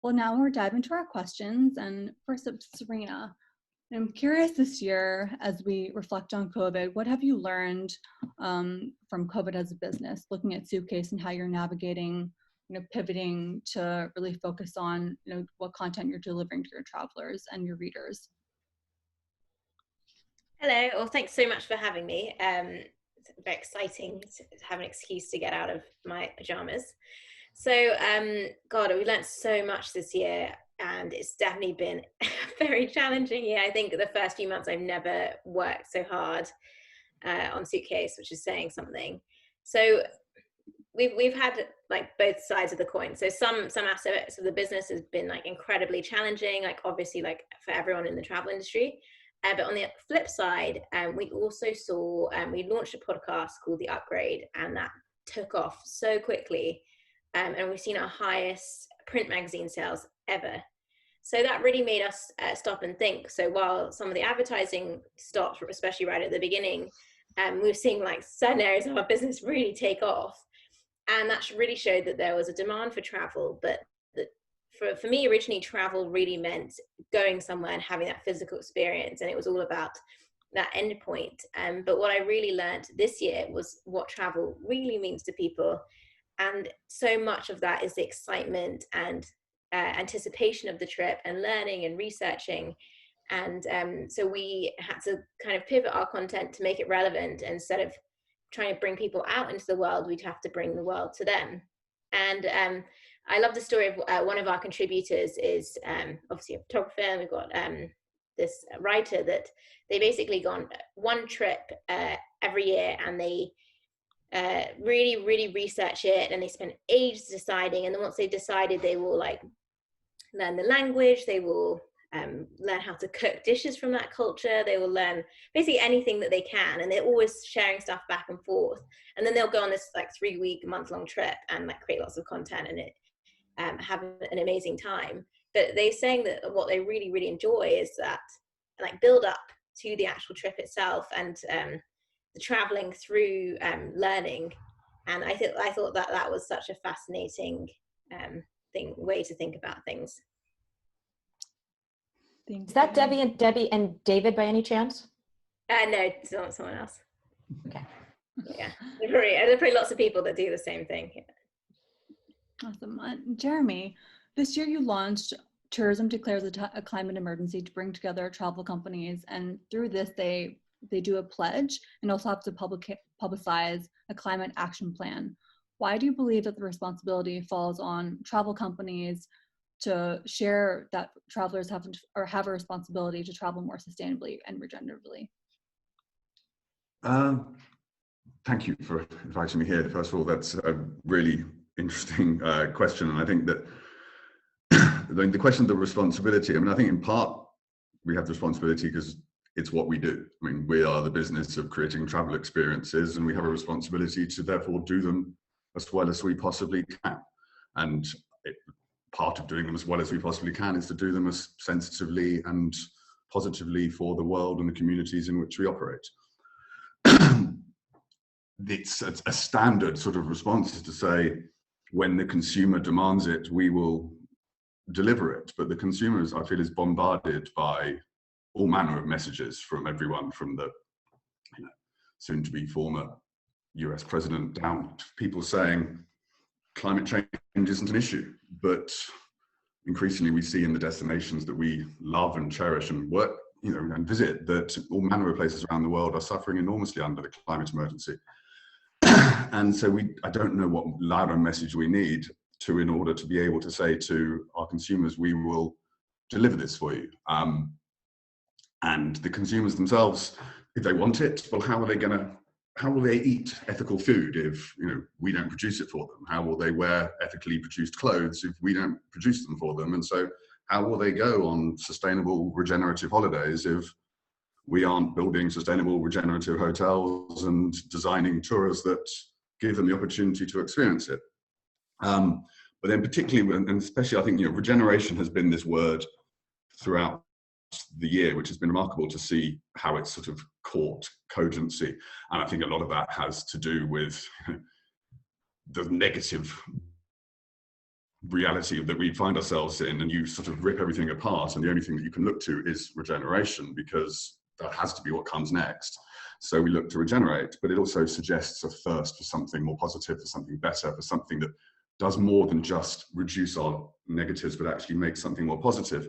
Well, now we're diving into our questions. And first up, Serena, I'm curious this year, as we reflect on COVID, what have you learned from COVID as a business, looking at Suitcase and how you're navigating, pivoting to really focus on, what content you're delivering to your travelers and your readers? Hello, well, thanks so much for having me. It's very exciting to have an excuse to get out of my pajamas. So, God, we learned so much this year, and it's definitely been a very challenging year. I think the first few months I've never worked so hard on Suitcase, which is saying something. So we've had like both sides of the coin. So some aspects of the business has been like incredibly challenging, like obviously like for everyone in the travel industry. But on the flip side, we also saw, we launched a podcast called The Upgrade, and that took off so quickly. And we've seen our highest print magazine sales ever. So that really made us stop and think. So while some of the advertising stopped, especially right at the beginning, we were seeing like certain areas of our business really take off. And that really showed that there was a demand for travel, but for me, originally, travel really meant going somewhere and having that physical experience, and it was all about that end point. But what I really learned this year was what travel really means to people, and so much of that is the excitement and anticipation of the trip, and learning and researching. And so we had to kind of pivot our content to make it relevant. Instead of trying to bring people out into the world, we'd have to bring the world to them. And I love the story of one of our contributors is obviously a photographer, and we've got this writer that they basically go on one trip every year, and they really, really research it, and they spend ages deciding. And then once they've decided, they will like learn the language, they will learn how to cook dishes from that culture, they will learn basically anything that they can, and they're always sharing stuff back and forth. And then they'll go on this like 3-week, month-long trip and like create lots of content, and it have an amazing time. But they're saying that what they really, really enjoy is that like build up to the actual trip itself, and the traveling through learning. And I thought that was such a fascinating way to think about things. Is that Debbie and David by any chance? No, it's not someone else. Okay. Yeah, there are probably lots of people that do the same thing. Awesome. Jeremy, this year you launched Tourism Declares a Climate Emergency to bring together travel companies, and through this they do a pledge and also have to publicize a climate action plan. Why do you believe that the responsibility falls on travel companies to share that travelers have a responsibility to travel more sustainably and regeneratively? Thank you for inviting me here. First of all, that's a really interesting question, and I think that the question of the responsibility, I mean, I think in part we have the responsibility because it's what we do. I mean, we are the business of creating travel experiences, and we have a responsibility to therefore do them as well as we possibly can. And part of doing them as well as we possibly can is to do them as sensitively and positively for the world and the communities in which we operate. It's a standard sort of response is to say, when the consumer demands it, we will deliver it. But the consumer, I feel, is bombarded by all manner of messages from everyone, from the soon-to-be former US president down to people saying climate change isn't an issue. But increasingly we see in the destinations that we love and cherish and work, and visit, that all manner of places around the world are suffering enormously under the climate emergency. And so I don't know what louder message we need in order to be able to say to our consumers, we will deliver this for you. And the consumers themselves, if they want it, well, how will they eat ethical food if we don't produce it for them? How will they wear ethically produced clothes if we don't produce them for them? And so how will they go on sustainable regenerative holidays if we aren't building sustainable regenerative hotels and designing tours that give them the opportunity to experience it? But then particularly, and especially, I think, regeneration has been this word throughout the year, which has been remarkable to see how it's sort of caught cogency. And I think a lot of that has to do with the negative reality that we find ourselves in, and you sort of rip everything apart, and the only thing that you can look to is regeneration, because that has to be what comes next. So we look to regenerate, but it also suggests a thirst for something more positive, for something better, for something that does more than just reduce our negatives, but actually make something more positive.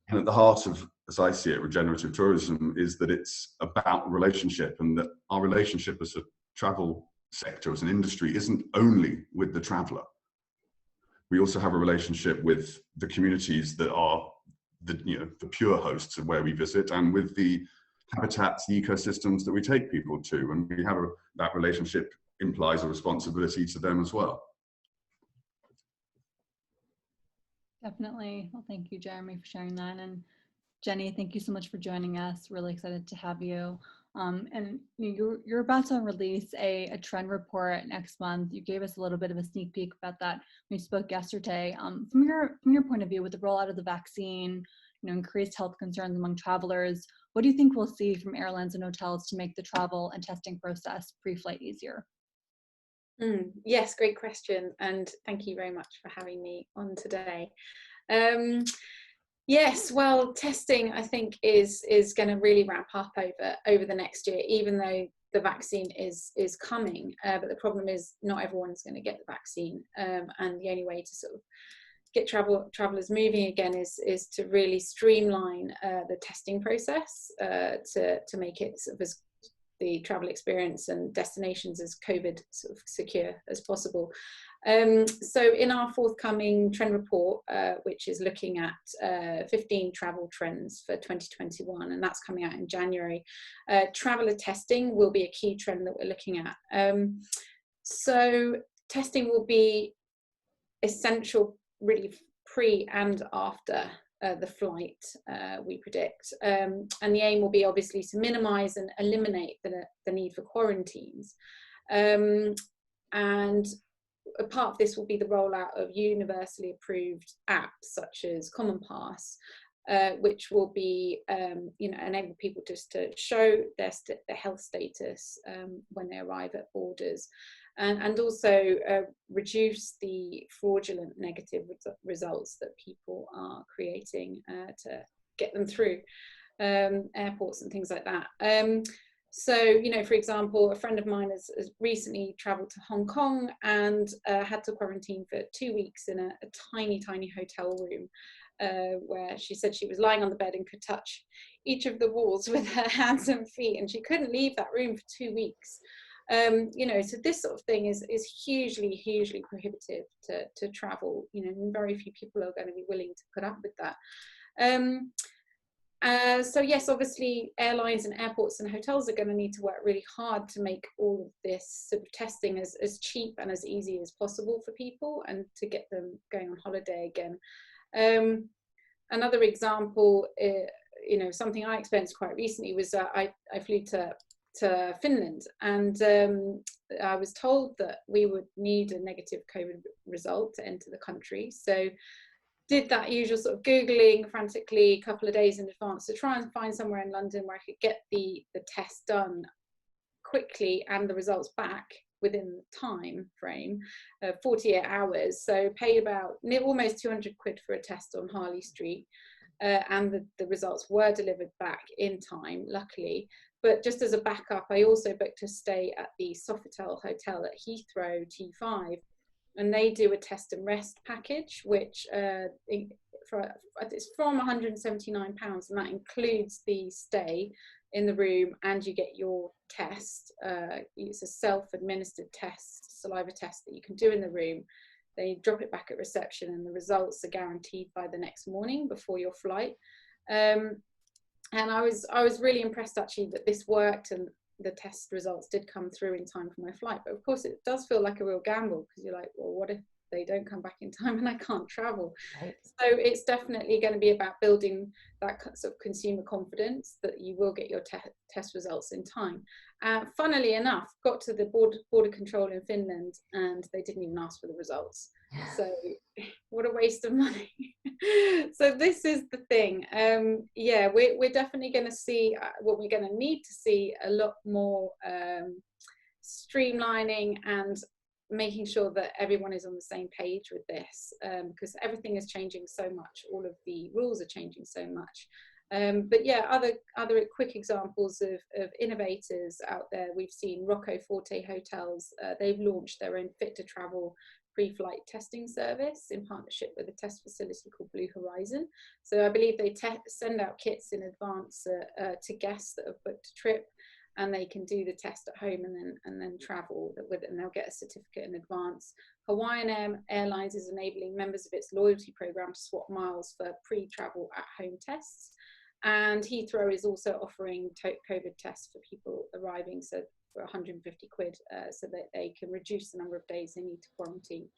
And at the heart of, as I see it, regenerative tourism is that it's about relationship, and that our relationship as a travel sector, as an industry, isn't only with the traveller. We also have a relationship with the communities that are the pure hosts of where we visit, and with the habitats, the ecosystems that we take people to. And we have that relationship implies a responsibility to them as well. Definitely. Well, thank you, Jeremy, for sharing that. And Jenny, thank you so much for joining us. Really excited to have you. And you're about to release a trend report next month. You gave us a little bit of a sneak peek about that when we spoke yesterday. From your point of view, with the rollout of the vaccine, increased health concerns among travelers, what do you think we'll see from airlines and hotels to make the travel and testing process pre-flight easier? Yes, great question, and thank you very much for having me on today. Yes, well, testing I think is going to really ramp up over the next year, even though the vaccine is coming. But the problem is not everyone's going to get the vaccine, and the only way to sort of get travelers moving again is to really streamline the testing process to make it sort of as the travel experience and destinations as COVID sort of secure as possible. So in our forthcoming trend report, which is looking at 15 travel trends for 2021, and that's coming out in January, traveler testing will be a key trend that we're looking at. So testing will be essential really pre and after the flight, we predict, and the aim will be obviously to minimise and eliminate the need for quarantines, and a part of this will be the rollout of universally approved apps such as Common Pass, which will be enable people just to show their health status when they arrive at borders, and also reduce the fraudulent negative results that people are creating to get them through airports and things like that. So, for example, a friend of mine has recently travelled to Hong Kong and had to quarantine for 2 weeks in a tiny hotel room, where she said she was lying on the bed and could touch each of the walls with her hands and feet, and she couldn't leave that room for 2 weeks. So this sort of thing is hugely prohibitive to travel, and very few people are going to be willing to put up with that. So yes, obviously airlines and airports and hotels are going to need to work really hard to make all of this sort of testing as cheap and as easy as possible for people, and to get them going on holiday again. Another example, something I experienced quite recently was I flew to Finland, and I was told that we would need a negative COVID result to enter the country. So did that usual sort of Googling frantically a couple of days in advance to try and find somewhere in London where I could get the test done quickly and the results back within the time frame of 48 hours. So paid about almost 200 quid for a test on Harley Street, and the results were delivered back in time, luckily. But just as a backup, I also booked a stay at the Sofitel Hotel at Heathrow T5, and they do a test and rest package, which it's from £179, and that includes the stay in the room, and you get your test. It's a self-administered test, saliva test that you can do in the room. They drop it back at reception, and the results are guaranteed by the next morning before your flight. And I was really impressed actually that this worked, and the test results did come through in time for my flight. But of course it does feel like a real gamble, because you're like, well, what if they don't come back in time and I can't travel? Right. So it's definitely going to be about building that sort of consumer confidence that you will get your test results in time. Funnily enough, got to the border control in Finland and they didn't even ask for the results. So what a waste of money. So this is the thing. Yeah, we're definitely going to see what we're going to need to see, a lot more streamlining and making sure that everyone is on the same page with this, because everything is changing so much. All of the rules are changing so much. But yeah, other quick examples of innovators out there. We've seen Rocco Forte Hotels. They've launched their own fit to travel pre-flight testing service in partnership with a test facility called Blue Horizon. So I believe they send out kits in advance to guests that have booked a trip, and they can do the test at home and then travel with it, and they'll get a certificate in advance. Hawaiian Airlines is enabling members of its loyalty program to swap miles for pre-travel at-home tests. And Heathrow is also offering COVID tests for people arriving, so for 150 quid, so that they can reduce the number of days they need to quarantine.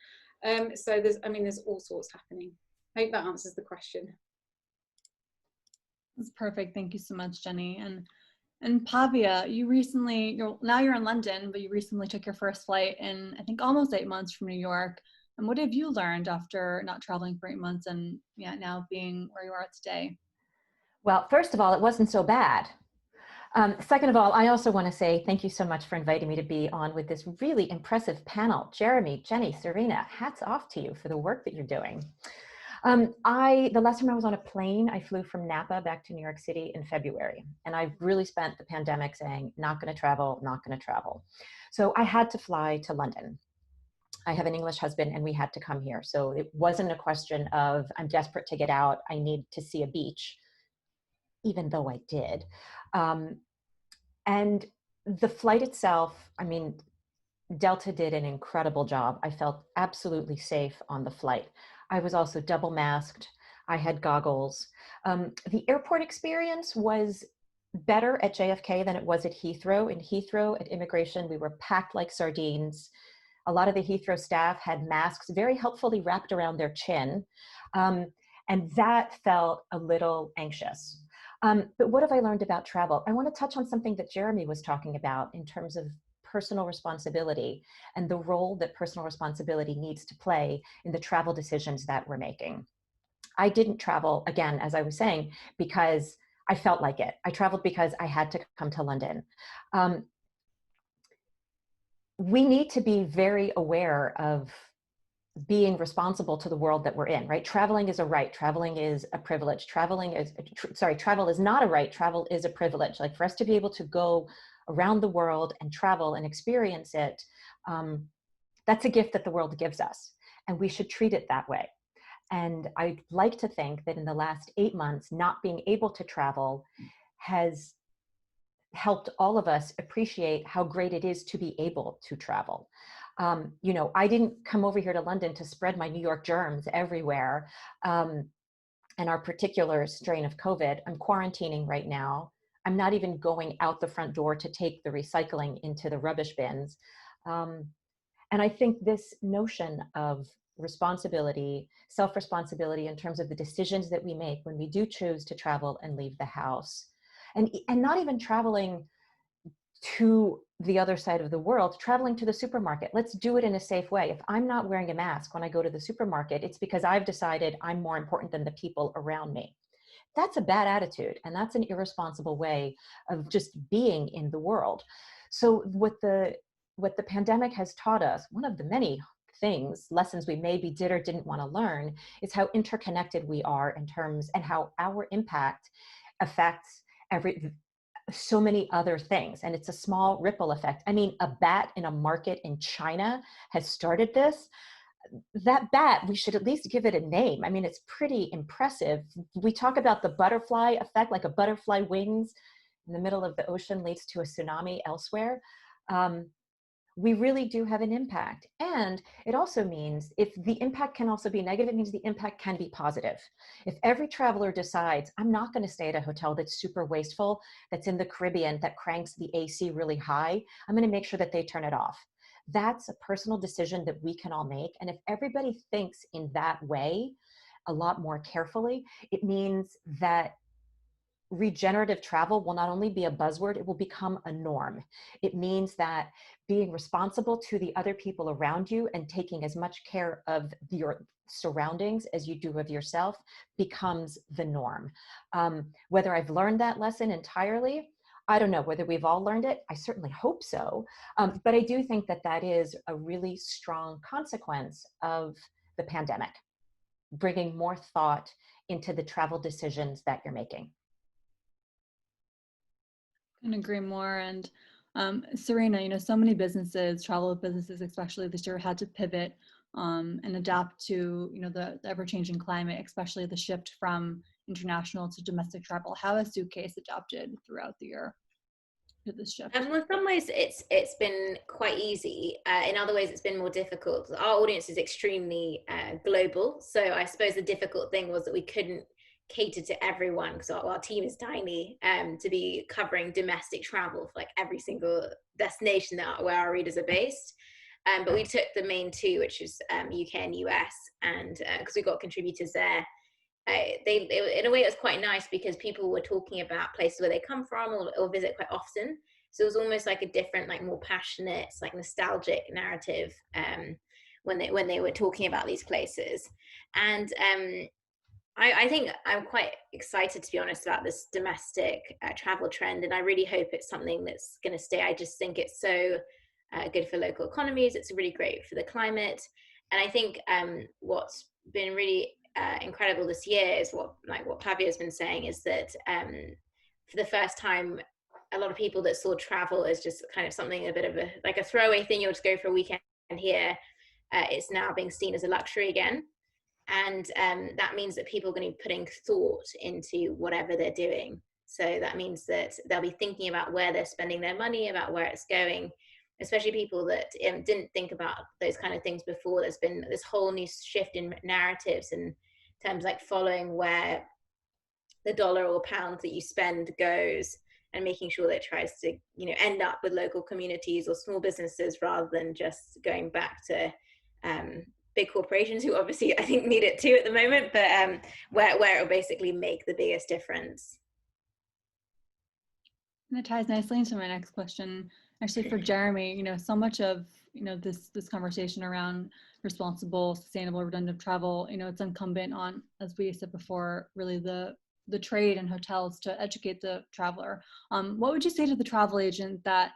So there's all sorts happening. I hope that answers the question. That's perfect. Thank you so much, Jenny. And Pavia, you're in London, but you recently took your first flight in, I think, almost 8 months from New York. And what have you learned after not traveling for 8 months and now being where you are today? Well, first of all, it wasn't so bad. Second of all, I also want to say thank you so much for inviting me to be on with this really impressive panel. Jeremy, Jenny, Serena, hats off to you for the work that you're doing. The last time I was on a plane, I flew from Napa back to New York City in February. And I've really spent the pandemic saying, not going to travel, not going to travel. So I had to fly to London. I have an English husband and we had to come here. So it wasn't a question of, I'm desperate to get out, I need to see a beach, even though I did. And the flight itself, I mean, Delta did an incredible job. I felt absolutely safe on the flight. I was also double masked. I had goggles. The airport experience was better at JFK than it was at Heathrow. In Heathrow, at immigration, we were packed like sardines. A lot of the Heathrow staff had masks very helpfully wrapped around their chin. And that felt a little anxious. But what have I learned about travel? I want to touch on something that Jeremy was talking about in terms of personal responsibility and the role that personal responsibility needs to play in the travel decisions that we're making. I didn't travel, again, as I was saying, because I felt like it. I traveled because I had to come to London. We need to be very aware of being responsible to the world that we're in, right? Traveling is a right. Traveling is a privilege. Travel is not a right. Travel is a privilege. Like, for us to be able to go around the world and travel and experience it, that's a gift that the world gives us, and we should treat it that way. And I'd like to think that in the last 8 months, not being able to travel has helped all of us appreciate how great it is to be able to travel. I didn't come over here to London to spread my New York germs everywhere, and our particular strain of COVID. I'm quarantining right now. I'm not even going out the front door to take the recycling into the rubbish bins. And I think this notion of responsibility, self-responsibility in terms of the decisions that we make when we do choose to travel and leave the house, and not even traveling to the other side of the world, traveling to the supermarket. Let's do it in a safe way. If I'm not wearing a mask when I go to the supermarket, it's because I've decided I'm more important than the people around me. That's a bad attitude, and that's an irresponsible way of just being in the world. So what the pandemic has taught us, one of the many lessons we maybe did or didn't want to learn, is how interconnected we are in terms, and how our impact affects so many other things. And it's a small ripple effect. I mean, a bat in a market in China has started this. That bat, we should at least give it a name. I mean, it's pretty impressive. We talk about the butterfly effect, like a butterfly wings in the middle of the ocean leads to a tsunami elsewhere. We really do have an impact. And it also means, if the impact can also be negative, it means the impact can be positive. If every traveler decides, I'm not going to stay at a hotel that's super wasteful, that's in the Caribbean, that cranks the AC really high, I'm going to make sure that they turn it off. That's a personal decision that we can all make. And if everybody thinks in that way, a lot more carefully, it means that regenerative travel will not only be a buzzword, it will become a norm. It means that being responsible to the other people around you and taking as much care of your surroundings as you do of yourself becomes the norm. Whether I've learned that lesson entirely, I don't know whether we've all learned it. I certainly hope so. But I do think that that is a really strong consequence of the pandemic, bringing more thought into the travel decisions that you're making. Couldn't agree more. And Serena, you know, so many businesses, travel businesses, especially this year, had to pivot and adapt to, you know, the ever-changing climate, especially the shift from international to domestic travel. How has Suitcase adapted throughout the year to this shift? Well, in some ways, it's been quite easy. In other ways, it's been more difficult. Our audience is extremely global, so I suppose the difficult thing was that we couldn't cater to everyone because our team is tiny to be covering domestic travel for like every single destination where our readers are based. But we took the main two, which is UK and US, and because we got contributors there. In a way, it was quite nice because people were talking about places where they come from or visit quite often. So it was almost like a different, like more passionate, like nostalgic narrative when they were talking about these places. And I think I'm quite excited, to be honest, about this domestic travel trend, and I really hope it's something that's going to stay. I just think it's so good for local economies. It's really great for the climate, and I think what's been really incredible this year is what Pavio's been saying is that for the first time, a lot of people that saw travel as just kind of something a bit of a throwaway thing, you'll just go for a weekend here, it's now being seen as a luxury again. And that means that people are going to be putting thought into whatever they're doing. So that means that they'll be thinking about where they're spending their money, about where it's going, especially people that didn't think about those kind of things before. There's been this whole new shift in narratives in terms like following where the dollar or pound that you spend goes and making sure that it tries to, you know, end up with local communities or small businesses rather than just going back to big corporations who obviously I think need it too at the moment, but where it will basically make the biggest difference. And that ties nicely into my next question. Actually, for Jeremy, you know, so much of, you know, this conversation around responsible, sustainable, redundant travel, you know, it's incumbent on, as we said before, really the trade and hotels to educate the traveler. What would you say to the travel agent that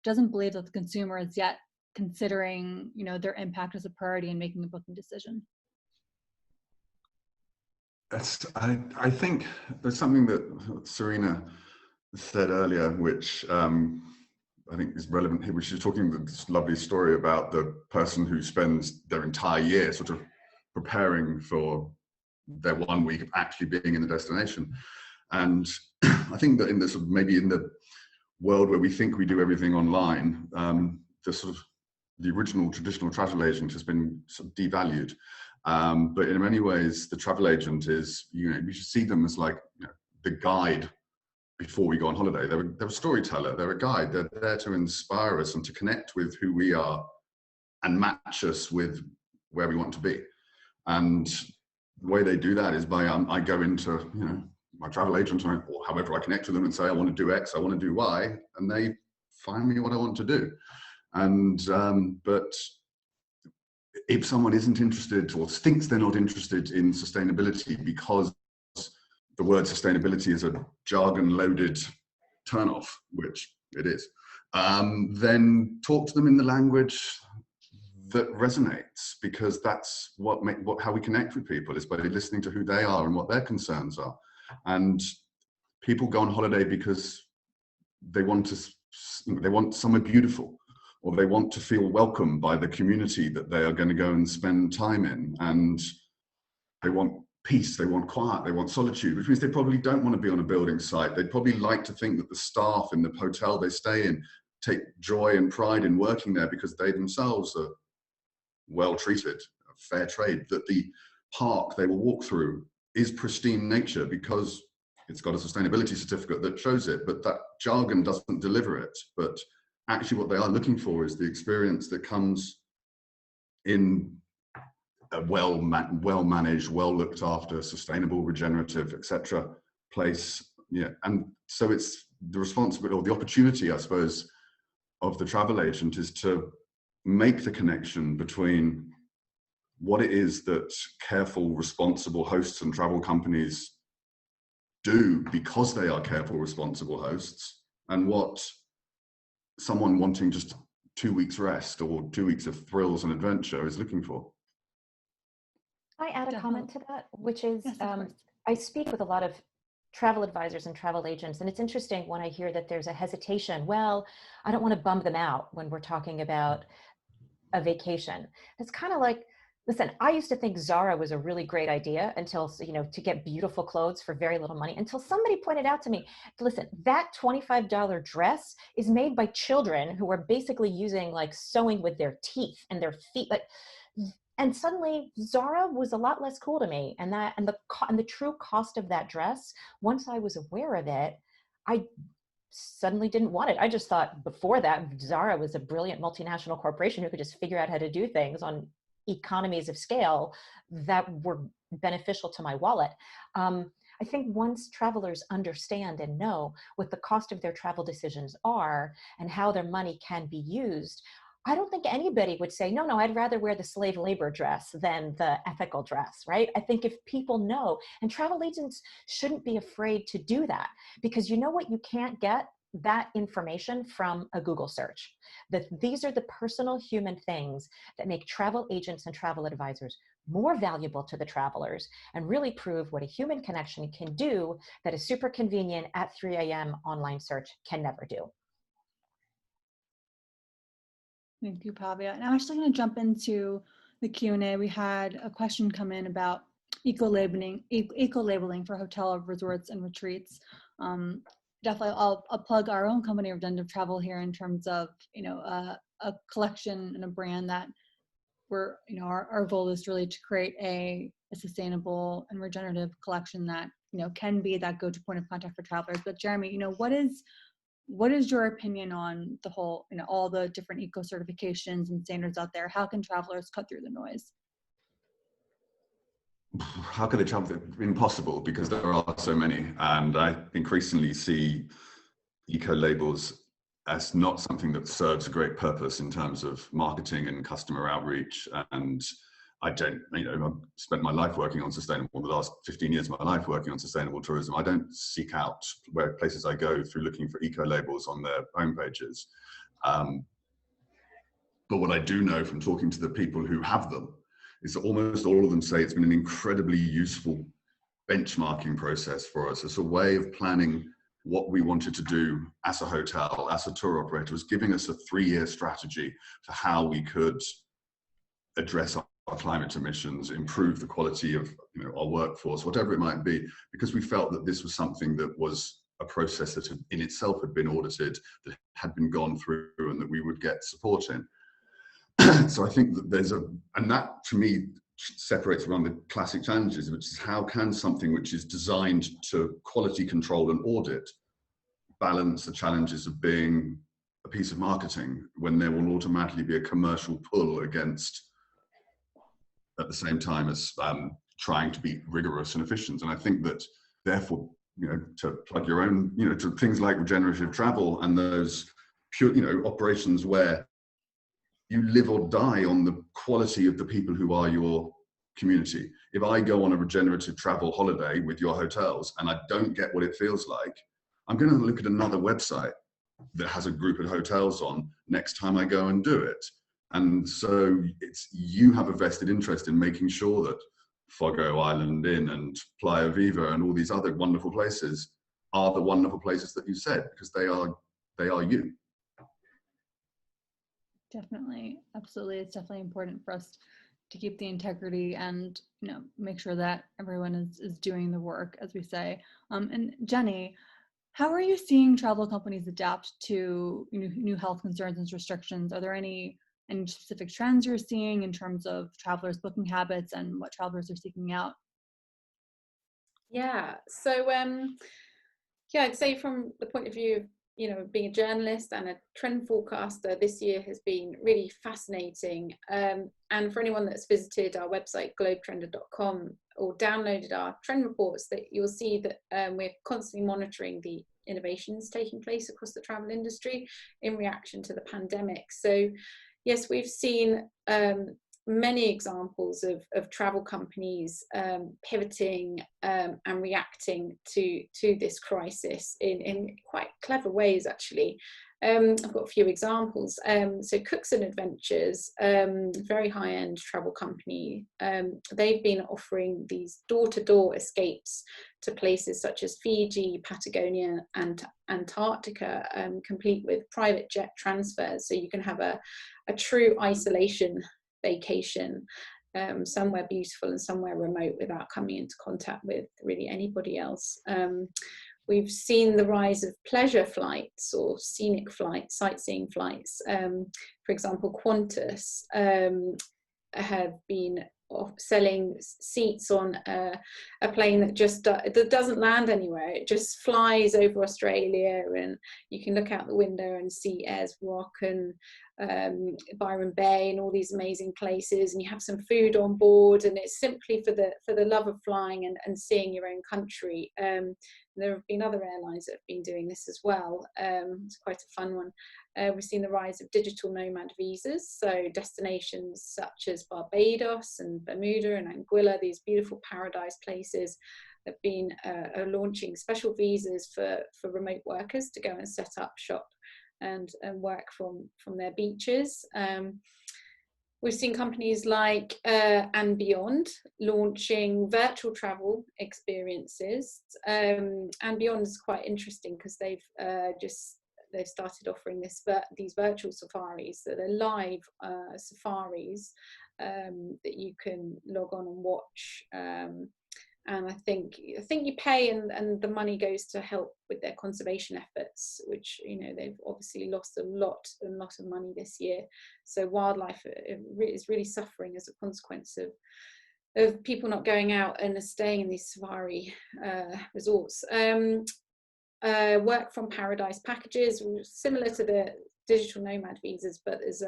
doesn't believe that the consumer is yet considering, you know, their impact as a priority in making a booking decision? I think there's something that Serena said earlier, which I think is relevant here, which is talking this lovely story about the person who spends their entire year sort of preparing for their 1 week of actually being in the destination. And I think that in this, maybe in the world where we think we do everything online, the original traditional travel agent has been sort of devalued. But in many ways, the travel agent is, you know, we should see them as like, you know, the guide before we go on holiday. They're a storyteller, they're a guide, they're there to inspire us and to connect with who we are and match us with where we want to be. And the way they do that is by, I go into, you know, my travel agent or however I connect with them and say, I want to do X, I want to do Y, and they find me what I want to do. And, but if someone isn't interested or thinks they're not interested in sustainability because the word sustainability is a jargon-loaded turnoff, which it is, then talk to them in the language that resonates, because that's how we connect with people, is by listening to who they are and what their concerns are. And people go on holiday because they want somewhere beautiful, or they want to feel welcome by the community that they are going to go and spend time in, and they want peace, they want quiet, they want solitude, which means they probably don't want to be on a building site. They'd probably like to think that the staff in the hotel they stay in take joy and pride in working there because they themselves are well treated, fair trade, that the park they will walk through is pristine nature because it's got a sustainability certificate that shows it, but that jargon doesn't deliver it. But actually what they are looking for is the experience that comes in a well-managed, well-looked after, sustainable, regenerative, etc. place. Yeah, and so it's the responsibility or the opportunity, I suppose, of the travel agent is to make the connection between what it is that careful, responsible hosts and travel companies do because they are careful, responsible hosts, and what someone wanting just 2 weeks rest or 2 weeks of thrills and adventure is looking for. I add a comment to that, which is, Yes, of course. I speak with a lot of travel advisors and travel agents, and it's interesting when I hear that there's a hesitation. Well, I don't want to bum them out when we're talking about a vacation. It's kind of like, listen, I used to think Zara was a really great idea until, you know, to get beautiful clothes for very little money, until somebody pointed out to me, listen, that $25 dress is made by children who are basically using like sewing with their teeth and their feet. Like, and suddenly Zara was a lot less cool to me. And the true cost of that dress, once I was aware of it, I suddenly didn't want it. I just thought before that Zara was a brilliant multinational corporation who could just figure out how to do things on economies of scale that were beneficial to my wallet. I think once travelers understand and know what the cost of their travel decisions are and how their money can be used, I don't think anybody would say, no, I'd rather wear the slave labor dress than the ethical dress, right? I think if people know, and travel agents shouldn't be afraid to do that, because you know what, you can't get that information from a Google search. That these are the personal human things that make travel agents and travel advisors more valuable to the travelers and really prove what a human connection can do that a super convenient at 3 a.m. online search can never do. Thank you, Pavia. And I'm actually going to jump into the Q&A. We had a question come in about eco-labeling for hotel, resorts, and retreats. Definitely, I'll plug our own company, Regenerative Travel, here in terms of, you know, a collection and a brand that we're, you know, our goal is really to create a sustainable and regenerative collection that, you know, can be that go-to point of contact for travelers. But Jeremy, you know, what is your opinion on the whole, you know, all the different eco certifications and standards out there? How can travelers cut through the noise? How can they travel? Impossible, because there are so many. And I increasingly see eco labels as not something that serves a great purpose in terms of marketing and customer outreach. And I don't, you know, I've spent my life working on sustainable, the last 15 years of my life working on sustainable tourism. I don't seek out where places I go through looking for eco labels on their homepages. But what I do know from talking to the people who have them is that almost all of them say it's been an incredibly useful benchmarking process for us. It's a way of planning what we wanted to do as a hotel, as a tour operator. It was giving us a 3-year strategy for how we could address our climate emissions, improve the quality of, you know, our workforce, whatever it might be, because we felt that this was something that was a process that had, in itself had been audited, that had been gone through, and that we would get support in. So I think that there's and that to me separates around the classic challenges, which is how can something which is designed to quality control and audit balance the challenges of being a piece of marketing when there will automatically be a commercial pull against, at the same time as trying to be rigorous and efficient. And I think that therefore, you know, to plug your own, you know, to things like regenerative travel and those pure, you know, operations where you live or die on the quality of the people who are your community. If I go on a regenerative travel holiday with your hotels and I don't get what it feels like, I'm going to look at another website that has a group of hotels on next time I go and do it. And so it's, you have a vested interest in making sure that Fogo Island Inn and Playa Viva and all these other wonderful places are the wonderful places that you said, because they are you. Definitely, absolutely. It's definitely important for us to keep the integrity and, you know, make sure that everyone is doing the work, as we say. And Jenny, how are you seeing travel companies adapt to, you know, new health concerns and restrictions? Are there any specific trends you're seeing in terms of travelers' booking habits and what travelers are seeking out? Yeah, so yeah, I'd say from the point of view of, you know, being a journalist and a trend forecaster, this year has been really fascinating. And for anyone that's visited our website, globetrender.com, or downloaded our trend reports, that you'll see that we're constantly monitoring the innovations taking place across the travel industry in reaction to the pandemic. So yes, we've seen many examples of travel companies pivoting and reacting to this crisis in quite clever ways, actually. I've got a few examples. So Cooks and Adventures, very high-end travel company, they've been offering these door-to-door escapes to places such as Fiji, Patagonia and Antarctica, complete with private jet transfers, so you can have a true isolation vacation, somewhere beautiful and somewhere remote without coming into contact with really anybody else. We've seen the rise of pleasure flights or scenic flights, sightseeing flights. For example, Qantas have been selling seats on a plane that doesn't land anywhere. It just flies over Australia, and you can look out the window and see Ayers Rock and Byron Bay and all these amazing places, and you have some food on board, and it's simply for the love of flying and seeing your own country. There have been other airlines that have been doing this as well. It's quite a fun one. We've seen the rise of digital nomad visas, so destinations such as Barbados and Bermuda and Anguilla, these beautiful paradise places, have been launching special visas for remote workers to go and set up shop and work from their beaches. We've seen companies like and Beyond launching virtual travel experiences. And Beyond is quite interesting because they've started offering these virtual safaris. So they're live safaris that you can log on and watch. And I think you pay, and the money goes to help with their conservation efforts, which, you know, they've obviously lost a lot of money this year. So wildlife is really suffering as a consequence of people not going out and staying in these safari resorts. Work from paradise packages, similar to the digital nomad visas, but there's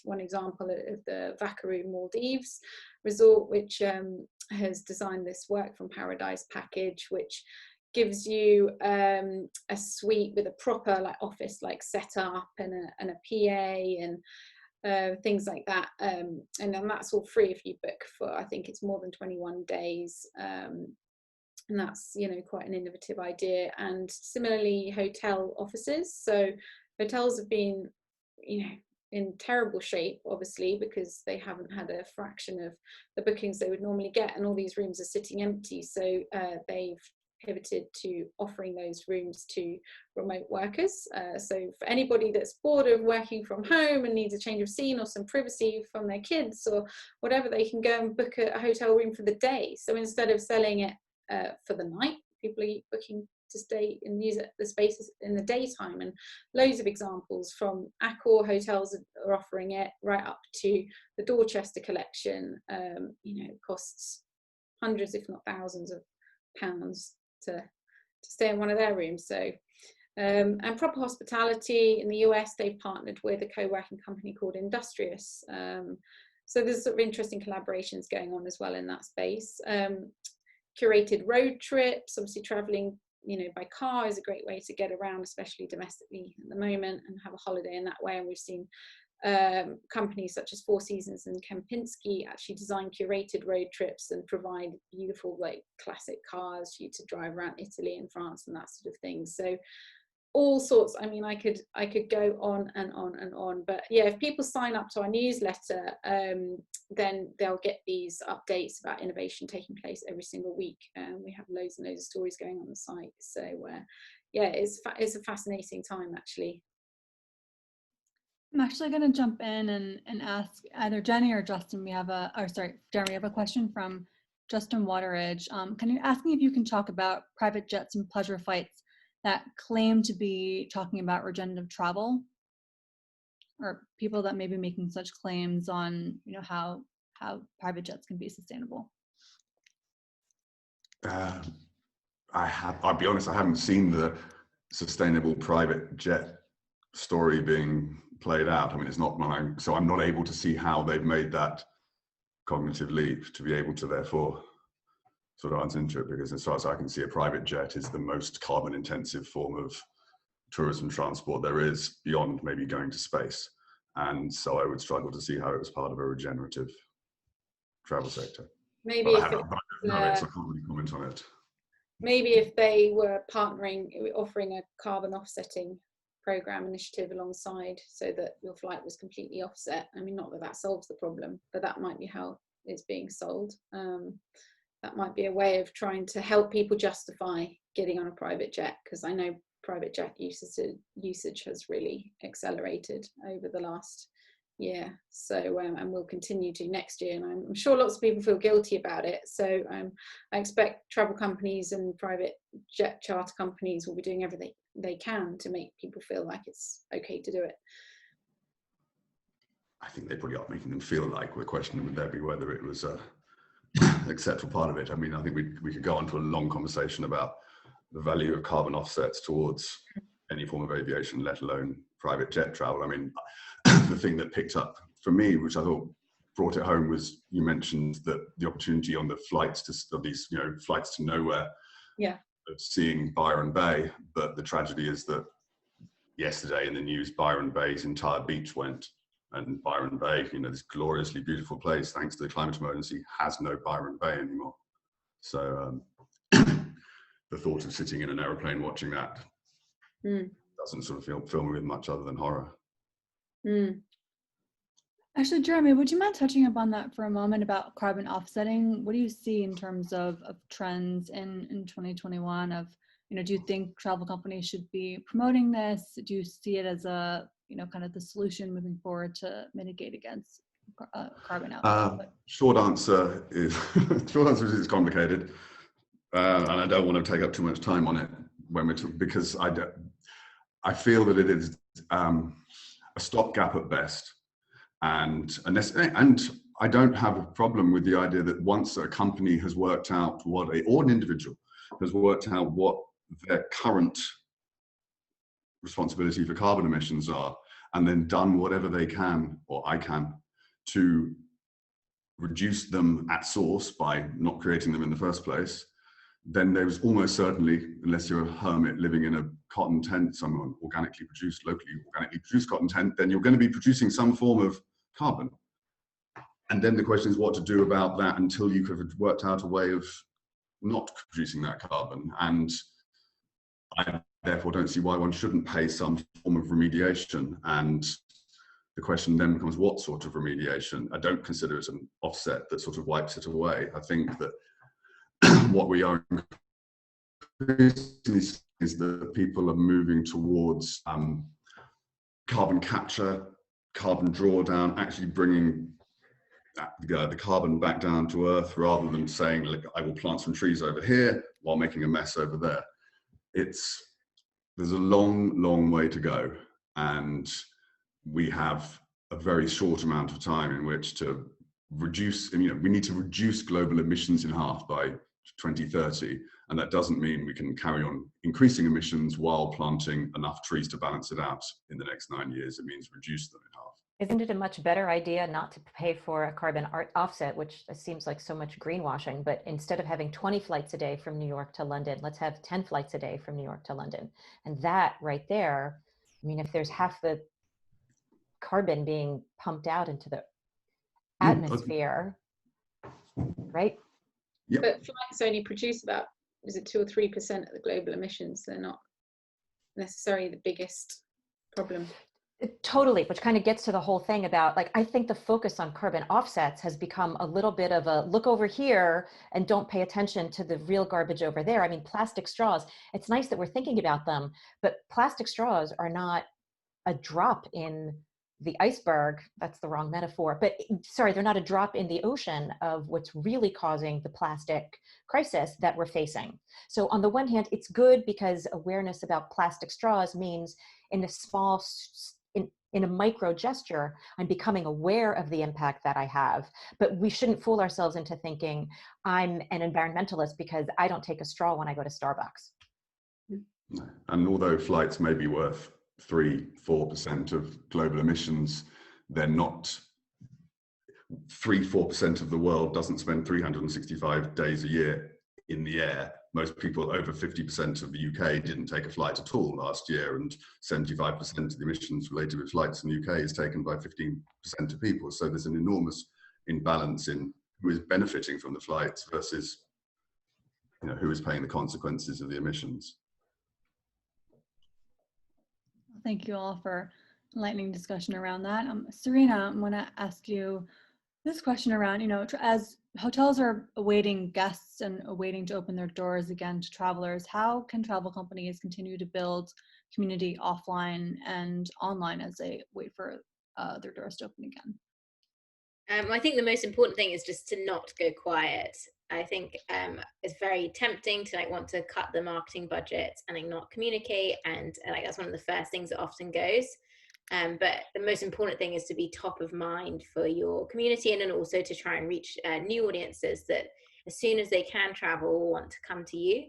one example of the Vakaru Maldives resort, which has designed this work from paradise package, which gives you a suite with a proper office set up and a PA and things like that, and then that's all free if you book for, I think it's more than 21 days. And that's, you know, quite an innovative idea. And similarly, hotel offices. So hotels have been, you know, in terrible shape, obviously, because they haven't had a fraction of the bookings they would normally get, and all these rooms are sitting empty. So they've pivoted to offering those rooms to remote workers. So for anybody that's bored of working from home and needs a change of scene or some privacy from their kids or whatever, they can go and book a hotel room for the day. So instead of selling it for the night, people are booking to stay and use the spaces in the daytime. And loads of examples from Accor hotels are offering it, right up to the Dorchester collection. You know, it costs hundreds, if not thousands of pounds to stay in one of their rooms. So and Proper Hospitality in the US, they've partnered with a co-working company called Industrious. So there's sort of interesting collaborations going on as well in that space. Curated road trips, obviously traveling, you know, by car is a great way to get around, especially domestically at the moment, and have a holiday in that way. And we've seen companies such as Four Seasons and Kempinski actually design curated road trips and provide beautiful, classic cars for you to drive around Italy and France and that sort of thing. So all sorts. I mean, I could go on and on and on, but yeah, if people sign up to our newsletter, then they'll get these updates about innovation taking place every single week. We have loads and loads of stories going on the site. So yeah, it's a fascinating time, actually. I'm actually going to jump in and ask either Jenny or Justin. Jeremy, we have a question from Justin Wateridge. Asking if you can talk about private jets and pleasure flights that claim to be talking about regenerative travel, or people that may be making such claims on, you know, how private jets can be sustainable. I'll be honest, I haven't seen the sustainable private jet story being played out. I mean, it's not mine, so I'm not able to see how they've made that cognitive leap to be able to therefore sort of answer into it, because as far as I can see, a private jet is the most carbon intensive form of tourism transport there is, beyond maybe going to space. And so I would struggle to see how it was part of a regenerative travel sector. Maybe But I if don't know, I can't really comment on it. maybe if they were partnering, offering a carbon offsetting program initiative alongside, so that your flight was completely offset. I mean, not that that solves the problem, but that might be how it's being sold. That might be a way of trying to help people justify getting on a private jet, because I know private jet usage has really accelerated over the last year. So and will continue to next year, and I'm sure lots of people feel guilty about it. So I expect travel companies and private jet charter companies will be doing everything they can to make people feel like it's okay to do it. I think they probably are making them feel like. The question would there be whether it was a acceptable part of it. I mean, I think we could go on to a long conversation about the value of carbon offsets towards any form of aviation, let alone private jet travel. I mean, the thing that picked up for me, which I thought brought it home, was you mentioned that the opportunity on the flights to these, flights to nowhere, of seeing Byron Bay. But the tragedy is that yesterday in the news, Byron Bay's entire beach went. And Byron Bay, this gloriously beautiful place, thanks to the climate emergency, has no Byron Bay anymore. So the thought of sitting in an aeroplane watching that doesn't sort of fill me with much other than horror. Actually, Jeremy, would you mind touching upon that for a moment about carbon offsetting? What do you see in terms of trends in 2021 of, do you think travel companies should be promoting this? Do you see it as a, kind of the solution moving forward to mitigate against carbon output? Short answer is it's complicated. And I don't want to take up too much time on it when we're talking, because I feel that it is a stopgap at best. And I don't have a problem with the idea that once a company has worked out or an individual has worked out what their current responsibility for carbon emissions are, and then done whatever they can, or I can, to reduce them at source by not creating them in the first place, then there's almost certainly, unless you're a hermit living in a cotton tent, locally organically produced cotton tent, then you're going to be producing some form of carbon. And then the question is what to do about that until you could have worked out a way of not producing that carbon. And I therefore don't see why one shouldn't pay some form of remediation. And the question then becomes, what sort of remediation? I don't consider it an offset that sort of wipes it away. I think that what we are increasingly seeing is that people are moving towards carbon capture, carbon drawdown, actually bringing the carbon back down to earth, rather than saying, look, I will plant some trees over here while making a mess over there. There's a long, long way to go, and we have a very short amount of time in which to reduce. We need to reduce global emissions in half by 2030, and that doesn't mean we can carry on increasing emissions while planting enough trees to balance it out in the next 9 years. It means reduce them in half. Isn't it a much better idea not to pay for a carbon offset, which seems like so much greenwashing, but instead of having 20 flights a day from New York to London, let's have 10 flights a day from New York to London. And that right there, I mean, if there's half the carbon being pumped out into the atmosphere, right? Yep. But flights only produce about, is it 2 or 3% of the global emissions? They're not necessarily the biggest problem. Totally, which kind of gets to the whole thing about, like, I think the focus on carbon offsets has become a little bit of a look over here and don't pay attention to the real garbage over there. I mean, plastic straws, it's nice that we're thinking about them, but plastic straws are not a drop in the iceberg. That's the wrong metaphor, but sorry, they're not a drop in the ocean of what's really causing the plastic crisis that we're facing. So on the one hand, it's good because awareness about plastic straws means in a micro gesture, I'm becoming aware of the impact that I have, but we shouldn't fool ourselves into thinking I'm an environmentalist because I don't take a straw when I go to Starbucks. And although flights may be worth 3-4% of global emissions, they're not 3-4% of the world doesn't spend 365 days a year in the air. Most people, over 50% of the UK, didn't take a flight at all last year, and 75% of the emissions related with flights in the UK is taken by 15% of people. So there's an enormous imbalance in who is benefiting from the flights versus, you know, who is paying the consequences of the emissions. Thank you all for enlightening discussion around that. Serena, I want to ask you this question around, you know, as hotels are awaiting guests and awaiting to open their doors again to travelers, how can travel companies continue to build community offline and online as they wait for their doors to open again? I think the most important thing is just to not go quiet. I think it's very tempting to like want to cut the marketing budget and like not communicate, and like that's one of the first things that often goes. But the most important thing is to be top of mind for your community, and then also to try and reach new audiences that as soon as they can travel will want to come to you.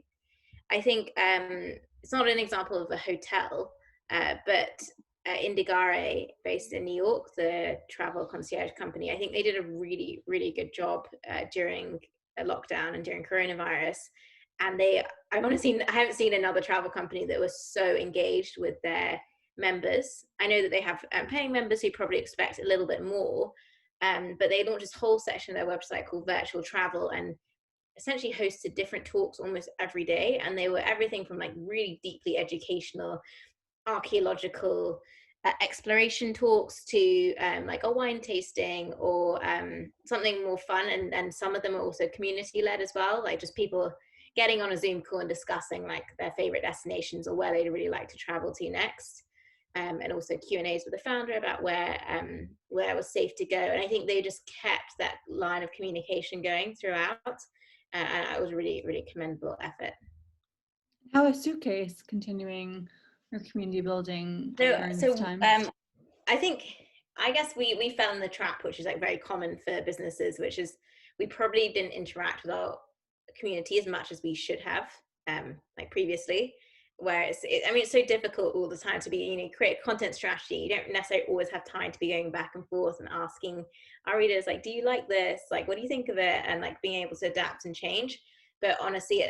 I think it's not an example of a hotel, but Indigare, based in New York, the travel concierge company, I think they did a really, really good job during a lockdown and during coronavirus. And I haven't seen another travel company that was so engaged with their members. I know that they have paying members who probably expect a little bit more, but they launched this whole section of their website called Virtual Travel, and essentially hosted different talks almost every day. And they were everything from like really deeply educational, archaeological exploration talks to like a wine tasting or something more fun, and some of them are also community led as well, like just people getting on a Zoom call and discussing like their favorite destinations or where they'd really like to travel to next, and also Q&As with the founder about where it was safe to go. And I think they just kept that line of communication going throughout, and it was a really, really commendable effort. How is Suitcase continuing your community building during this time? I guess we fell in the trap, which is like very common for businesses, which is we probably didn't interact with our community as much as we should have, like previously. Where it's so difficult all the time to be, you know, create a content strategy. You don't necessarily always have time to be going back and forth and asking our readers, like, do you like this? Like, what do you think of it? And like being able to adapt and change. But honestly,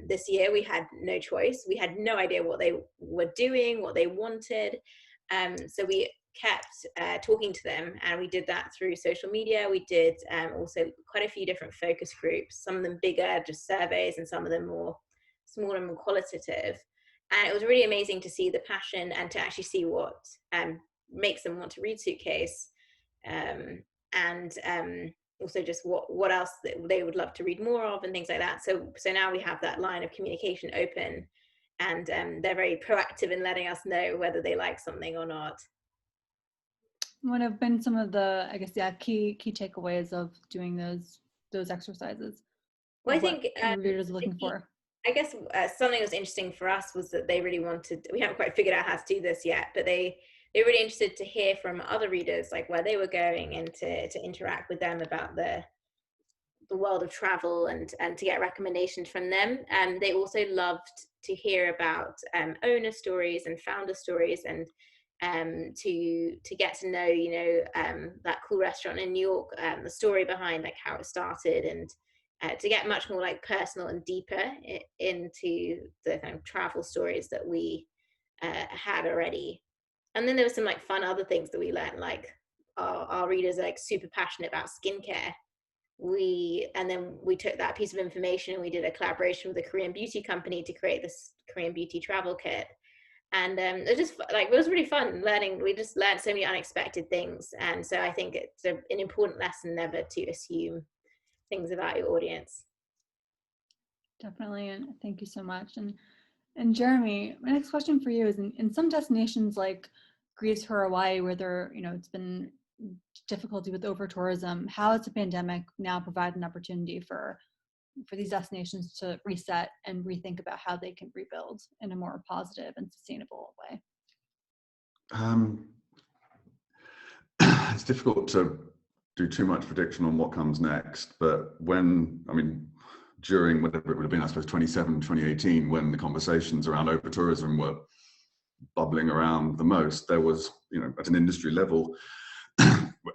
this year we had no choice. We had no idea what they were doing, what they wanted. So we kept talking to them, and we did that through social media. We did also quite a few different focus groups, some of them bigger, just surveys, and some of them more smaller and more qualitative. And it was really amazing to see the passion and to actually see what makes them want to read Suitcase, and also just what else they would love to read more of and things like that. So now we have that line of communication open, and they're very proactive in letting us know whether they like something or not. What have been some of the, I guess, key takeaways of doing those exercises? Well, I think readers are looking for. I guess something that was interesting for us was that they really wanted, we haven't quite figured out how to do this yet, but they were really interested to hear from other readers, like where they were going, and to interact with them about the world of travel, and to get recommendations from them. They also loved to hear about owner stories and founder stories, and to get to know, you know, that cool restaurant in New York, the story behind like how it started, and to get much more like personal and deeper into the kind of travel stories that we had already. And then there was some like fun other things that we learned, like our readers are like super passionate about skincare. And then we took that piece of information and we did a collaboration with a Korean beauty company to create this Korean beauty travel kit. And it was really fun learning. We just learned so many unexpected things. And so I think it's an important lesson never to assume things about your audience. Definitely, and thank you so much. And Jeremy, my next question for you is, in some destinations like Greece or Hawaii, where it's been difficulty with over tourism, how has the pandemic now provided an opportunity for these destinations to reset and rethink about how they can rebuild in a more positive and sustainable way? It's difficult to do too much prediction on what comes next, but during whatever it would have been, I suppose 2018, when the conversations around over tourism were bubbling around the most, there was, at an industry level,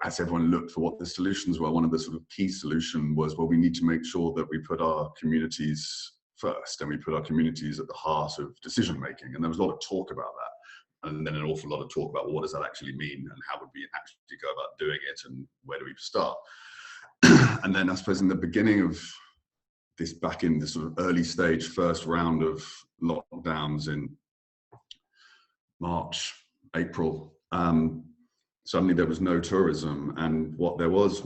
as everyone looked for what the solutions were, one of the sort of key solution was, well, we need to make sure that we put our communities first, and we put our communities at the heart of decision making. And there was a lot of talk about that, and then an awful lot of talk about what does that actually mean, and how would we actually go about doing it, and where do we start. And then I suppose in the beginning of this, back in the sort of early stage, first round of lockdowns in March, April, suddenly there was no tourism. And what there was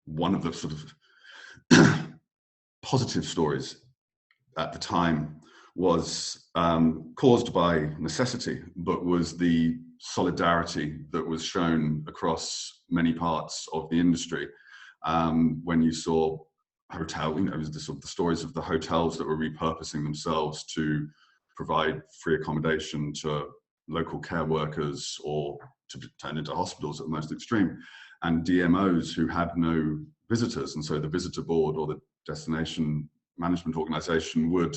one of the sort of positive stories at the time was caused by necessity, but was the solidarity that was shown across many parts of the industry. When you saw hotel, it was the sort of the stories of the hotels that were repurposing themselves to provide free accommodation to local care workers or to turn into hospitals at the most extreme, and DMOs who had no visitors. And so the visitor board or the destination management organization would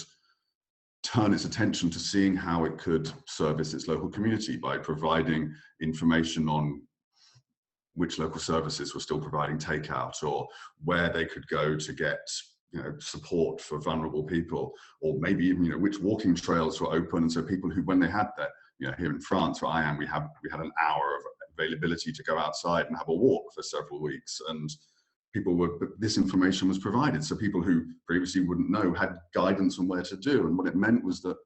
turn its attention to seeing how it could service its local community by providing information on which local services were still providing takeout, or where they could go to get support for vulnerable people, or maybe even which walking trails were open. And so people who, when they had that, here in France where I am, we had an hour of availability to go outside and have a walk for several weeks, and this information was provided. So people who previously wouldn't know had guidance on where to do. And what it meant was that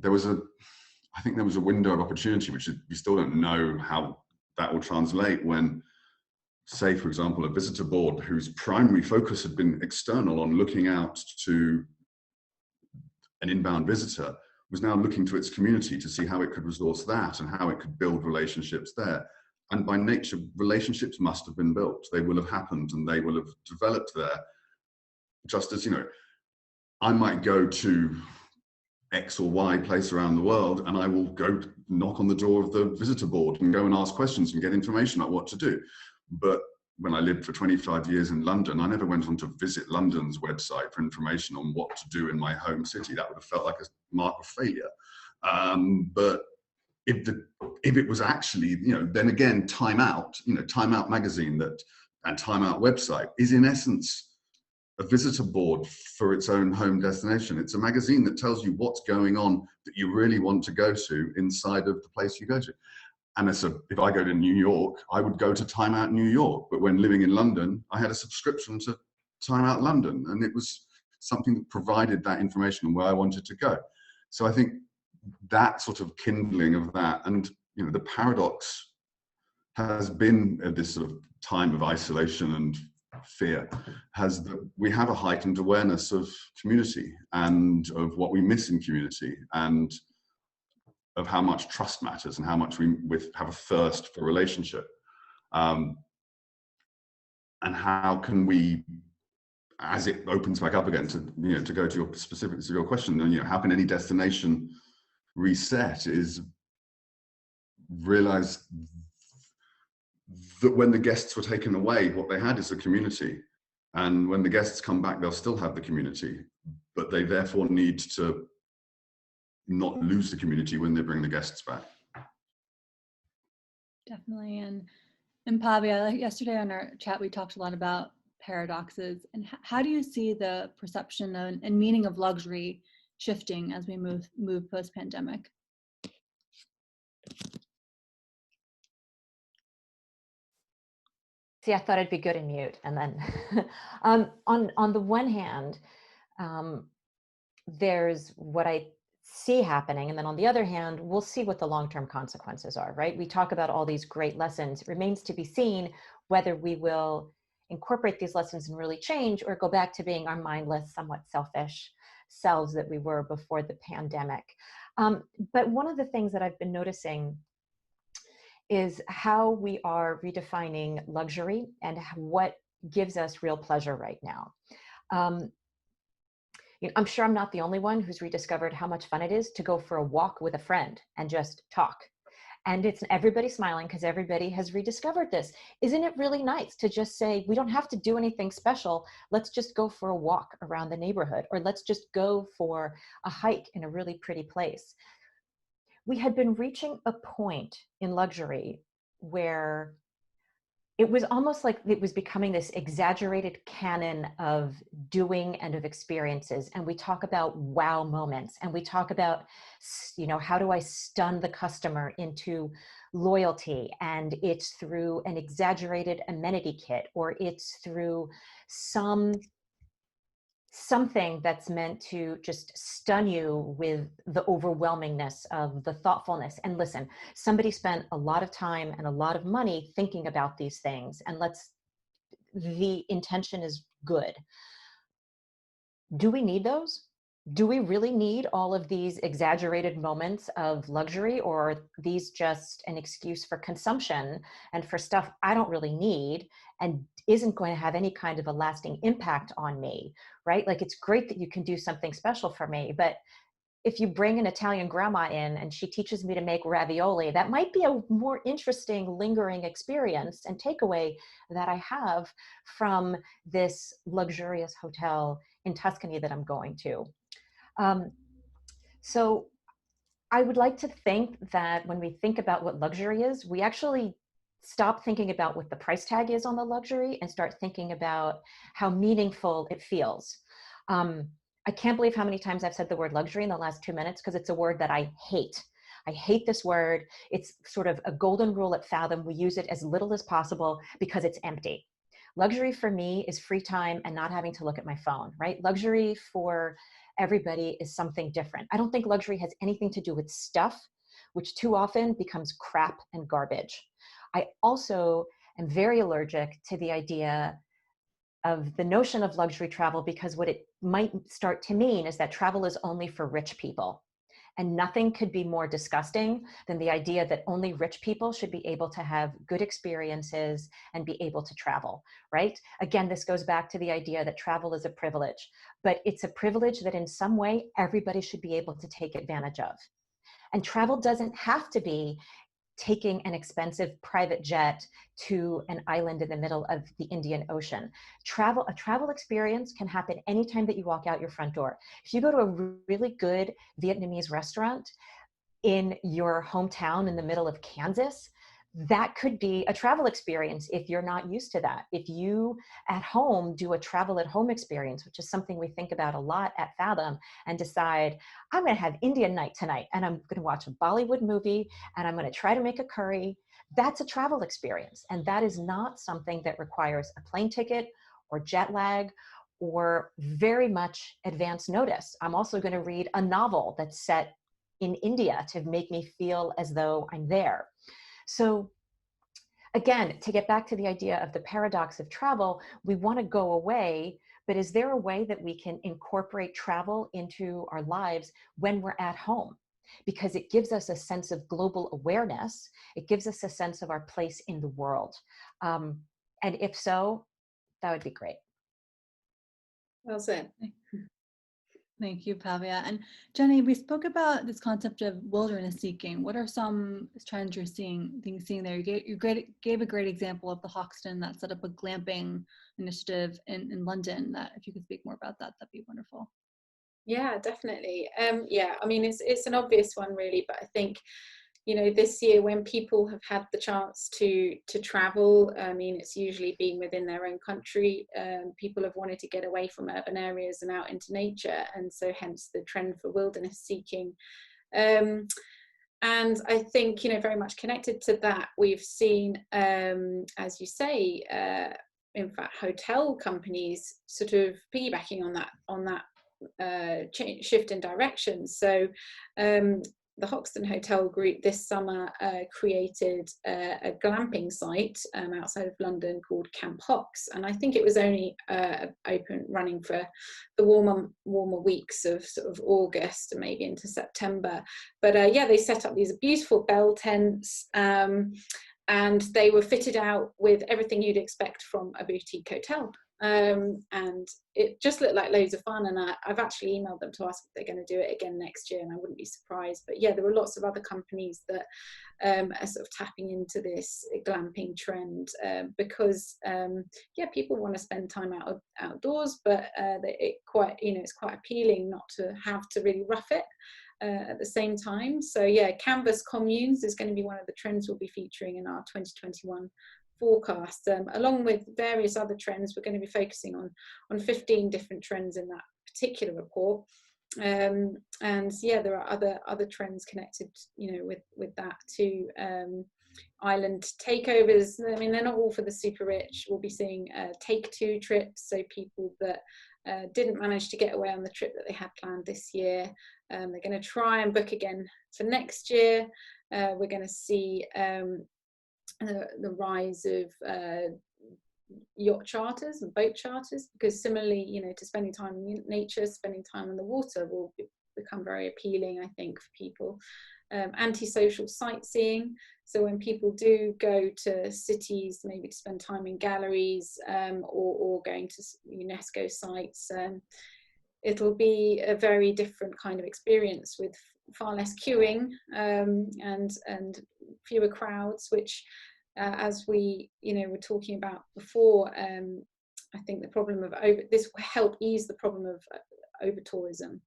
I think there was a window of opportunity, which we still don't know how that will translate, when, say, for example, a visitor board whose primary focus had been external on looking out to an inbound visitor was now looking to its community to see how it could resource that and how it could build relationships there. And by nature, relationships must have been built. They will have happened and they will have developed there. Just as, I might go to X or Y place around the world and I will go knock on the door of the visitor board and go and ask questions and get information about what to do. But when I lived for 25 years in London, I never went on to visit London's website for information on what to do in my home city. That would have felt like a mark of failure. But if it was actually, then again, Time Out, Time Out magazine and Time Out website is in essence a visitor board for its own home destination. It's a magazine that tells you what's going on that you really want to go to inside of the place you go to. And if I go to New York, I would go to Time Out New York. But when living in London, I had a subscription to Time Out London, and it was something that provided that information on where I wanted to go. So I think that sort of kindling of that, and the paradox has been at this sort of time of isolation and fear, we have a heightened awareness of community and of what we miss in community, and of how much trust matters and how much we have a thirst for relationship. And how can we, as it opens back up again, to go to your specifics of your question, how can any destination reset, is realize that when the guests were taken away, what they had is a community. And when the guests come back, they'll still have the community, but they therefore need to not lose the community when they bring the guests back. Definitely. And Pavia, yesterday on our chat, we talked a lot about paradoxes. And how do you see the perception and meaning of luxury shifting as we move post-pandemic? See, I thought I'd be good in mute. And then on the one hand, there's what I see happening. And then on the other hand, we'll see what the long-term consequences are, right? We talk about all these great lessons. It remains to be seen whether we will incorporate these lessons and really change, or go back to being our mindless, somewhat selfish selves that we were before the pandemic. But one of the things that I've been noticing is how we are redefining luxury and what gives us real pleasure right now. I'm sure I'm not the only one who's rediscovered how much fun it is to go for a walk with a friend and just talk. And it's everybody smiling because everybody has rediscovered this. Isn't it really nice to just say, we don't have to do anything special. Let's just go for a walk around the neighborhood, or let's just go for a hike in a really pretty place. We had been reaching a point in luxury where it was almost like it was becoming this exaggerated canon of doing and of experiences. And we talk about wow moments, and we talk about, you know, how do I stun the customer into loyalty? And it's through an exaggerated amenity kit, or it's through something that's meant to just stun you with the overwhelmingness of the thoughtfulness. And listen, somebody spent a lot of time and a lot of money thinking about these things, and the intention is good. Do we need those? Do we really need all of these exaggerated moments of luxury, or are these just an excuse for consumption and for stuff I don't really need and isn't going to have any kind of a lasting impact on me, right? Like, it's great that you can do something special for me, but if you bring an Italian grandma in and she teaches me to make ravioli, that might be a more interesting, lingering experience and takeaway that I have from this luxurious hotel in Tuscany that I'm going to. So I would like to think that when we think about what luxury is, we actually stop thinking about what the price tag is on the luxury and start thinking about how meaningful it feels. I can't believe how many times I've said the word luxury in the last 2 minutes, because it's a word that I hate. I hate this word. It's sort of a golden rule at Fathom. We use it as little as possible because it's empty. Luxury for me is free time and not having to look at my phone, right? Luxury for everybody is something different. I don't think luxury has anything to do with stuff, which too often becomes crap and garbage. I also am very allergic to the idea of the notion of luxury travel, because what it might start to mean is that travel is only for rich people. And nothing could be more disgusting than the idea that only rich people should be able to have good experiences and be able to travel, right? Again, this goes back to the idea that travel is a privilege, but it's a privilege that in some way everybody should be able to take advantage of. And travel doesn't have to be taking an expensive private jet to an island in the middle of the Indian Ocean. A travel experience can happen anytime that you walk out your front door. If you go to a really good Vietnamese restaurant in your hometown in the middle of Kansas, that could be a travel experience if you're not used to that. If you at home do a travel at home experience, which is something we think about a lot at Fathom, and decide, I'm going to have Indian night tonight, and I'm going to watch a Bollywood movie, and I'm going to try to make a curry, that's a travel experience. And that is not something that requires a plane ticket or jet lag or very much advance notice. I'm also going to read a novel that's set in India to make me feel as though I'm there. So again, to get back to the idea of the paradox of travel, we want to go away, but is there a way that we can incorporate travel into our lives when we're at home? Because it gives us a sense of global awareness. It gives us a sense of our place in the world. And if so, that would be great. Well said. Thank you, Pavia. And Jenny, we spoke about this concept of wilderness seeking. What are some trends you're seeing there? You gave a great example of the Hoxton that set up a glamping initiative in London. That if you could speak more about that, that'd be wonderful. Yeah, definitely. Yeah, I mean, it's an obvious one really, but I think, you know, this year when people have had the chance to travel, I mean, it's usually been within their own country. People have wanted to get away from urban areas and out into nature, and so hence the trend for wilderness seeking. And I think, you know, very much connected to that, we've seen, as you say, in fact, hotel companies sort of piggybacking on that shift in direction. So the Hoxton Hotel Group this summer created a glamping site outside of London called Camp Hox, and I think it was only running for the warmer weeks of sort of August and maybe into September. But yeah, they set up these beautiful bell tents, and they were fitted out with everything you'd expect from a boutique hotel. And it just looked like loads of fun, and I've actually emailed them to ask if they're going to do it again next year, and I wouldn't be surprised. But yeah, there were lots of other companies that are sort of tapping into this glamping trend because yeah, people want to spend time outdoors, but it's quite appealing not to have to really rough it at the same time. So yeah, canvas communes is going to be one of the trends we'll be featuring in our 2021 forecast. Along with various other trends, we're going to be focusing on 15 different trends in that particular report. And yeah, there are other trends connected, with that too. Island takeovers, I mean, they're not all for the super rich. We'll be seeing take two trips, so people that didn't manage to get away on the trip that they had planned this year, they're going to try and book again for next year. We're going to see the rise of yacht charters and boat charters, because similarly, to spending time in nature, spending time on the water will become very appealing, I think, for people. Antisocial sightseeing, so when people do go to cities, maybe to spend time in galleries, or going to UNESCO sites, it'll be a very different kind of experience with far less queuing, and fewer crowds, which as we were talking about before, I think the problem of this will help ease the problem of over tourism,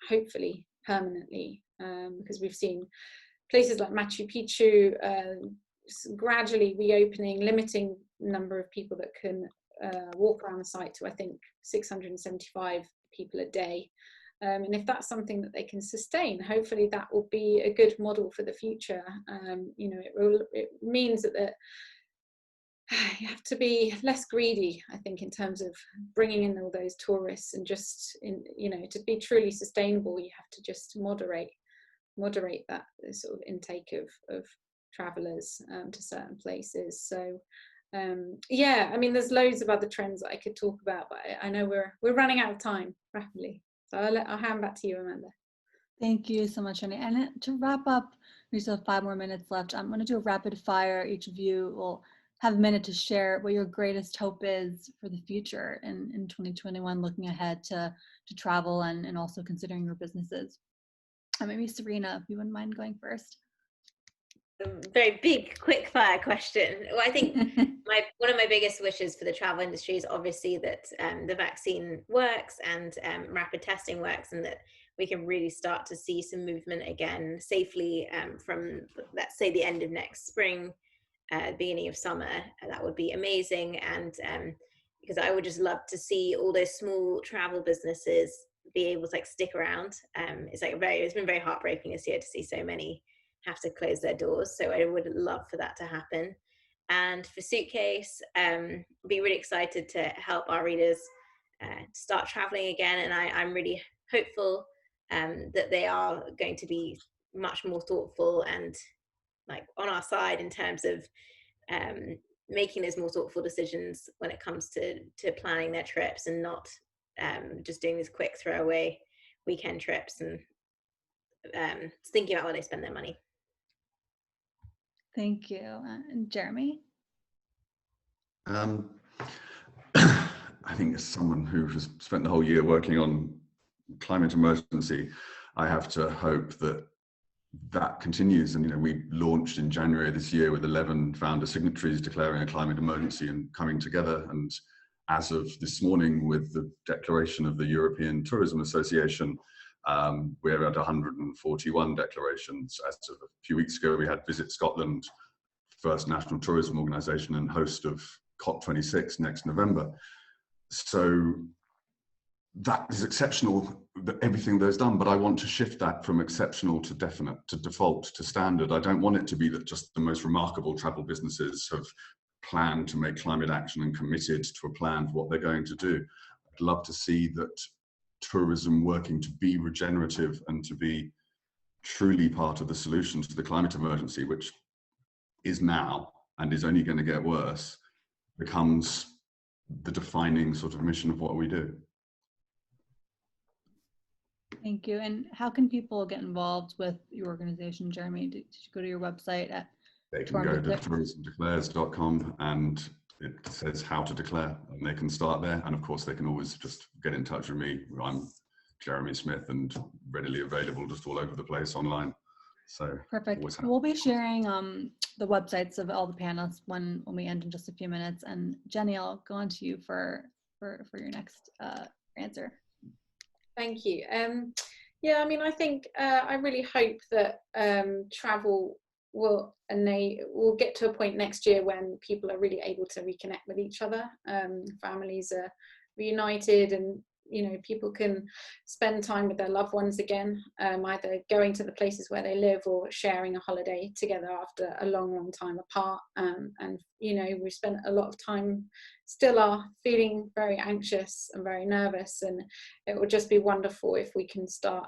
hopefully permanently, because we've seen places like Machu Picchu gradually reopening, limiting number of people that can walk around the site to, I think, 675 people a day. And if that's something that they can sustain, hopefully that will be a good model for the future. It means that you have to be less greedy, I think, in terms of bringing in all those tourists, and just to be truly sustainable, you have to just moderate that sort of intake of travelers to certain places. So yeah, I mean, there's loads of other trends that I could talk about, but I know we're running out of time rapidly. So I'll hand back to you, Amanda. Thank you so much, Jenny. And to wrap up, we still have 5 more minutes left. I'm going to do a rapid fire. Each of you will have a minute to share what your greatest hope is for the future in 2021, looking ahead to travel and also considering your businesses. Maybe Serena, if you wouldn't mind going first. A very big, quick fire question. Well, I think one of my biggest wishes for the travel industry is obviously that the vaccine works and rapid testing works, and that we can really start to see some movement again safely from, let's say, the end of next spring, beginning of summer. That would be amazing. And because I would just love to see all those small travel businesses be able to stick around. It's been very heartbreaking this year to see so many have to close their doors. So I would love for that to happen. And for Suitcase, be really excited to help our readers start traveling again. And I'm really hopeful that they are going to be much more thoughtful and on our side in terms of making those more thoughtful decisions when it comes to planning their trips, and not just doing these quick throwaway weekend trips, and thinking about where they spend their money. Thank you. And Jeremy? I think as someone who has spent the whole year working on climate emergency, I have to hope that continues. And we launched in January this year with 11 founder signatories declaring a climate emergency and coming together. And as of this morning, with the declaration of the European Tourism Association, we're at 141 declarations. As of a few weeks ago, we had Visit Scotland, first national tourism organisation and host of COP26 next November. So that is exceptional, everything that's done, but I want to shift that from exceptional to definite, to default, to standard. I don't want it to be that just the most remarkable travel businesses have planned to make climate action and committed to a plan for what they're going to do. I'd love to see that tourism working to be regenerative and to be truly part of the solution to the climate emergency, which is now and is only going to get worse, becomes the defining sort of mission of what we do. Thank you. And how can people get involved with your organization, Jeremy? Did you go to your website at They can go to tourismdeclares.com and it says how to declare, and they can start there. And of course, they can always just get in touch with me. I'm Jeremy Smith and readily available just all over the place online. So perfect. We'll be sharing the websites of all the panelists when we end in just a few minutes. And Jenny, I'll go on to you for your next answer. Thank you. Yeah, I mean, I think I really hope that travel they will get to a point next year when people are really able to reconnect with each other. Families are reunited, and people can spend time with their loved ones again, either going to the places where they live or sharing a holiday together after a long time apart. And we spent a lot of time, still are feeling very anxious and very nervous, and it would just be wonderful if we can start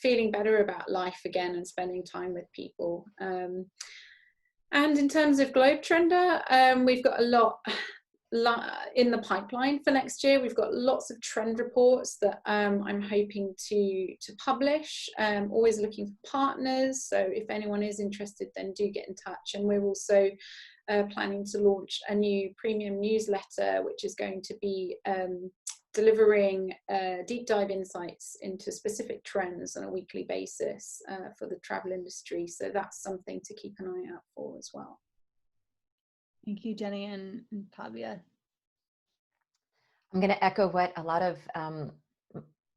feeling better about life again and spending time with people. And in terms of Globetrender, we've got a lot in the pipeline for next year. We've got lots of trend reports that I'm hoping to publish. Always looking for partners, so if anyone is interested, then do get in touch. And we're also planning to launch a new premium newsletter, which is going to be delivering deep dive insights into specific trends on a weekly basis for the travel industry. So that's something to keep an eye out for as well. Thank you, Jenny and Fabia. I'm going to echo what a lot of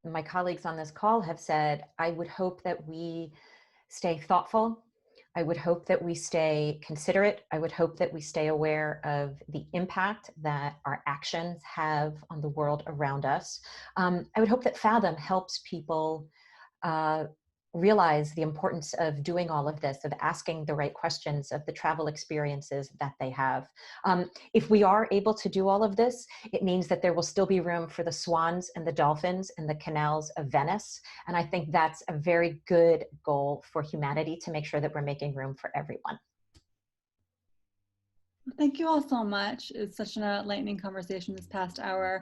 my colleagues on this call have said. I would hope that we stay thoughtful. I would hope that we stay considerate. I would hope that we stay aware of the impact that our actions have on the world around us. I would hope that Fathom helps people realize the importance of doing all of this, of asking the right questions, of the travel experiences that they have. If we are able to do all of this, it means that there will still be room for the swans and the dolphins and the canals of Venice. And I think that's a very good goal for humanity, to make sure that we're making room for everyone. Thank you all so much. It's such an enlightening conversation this past hour.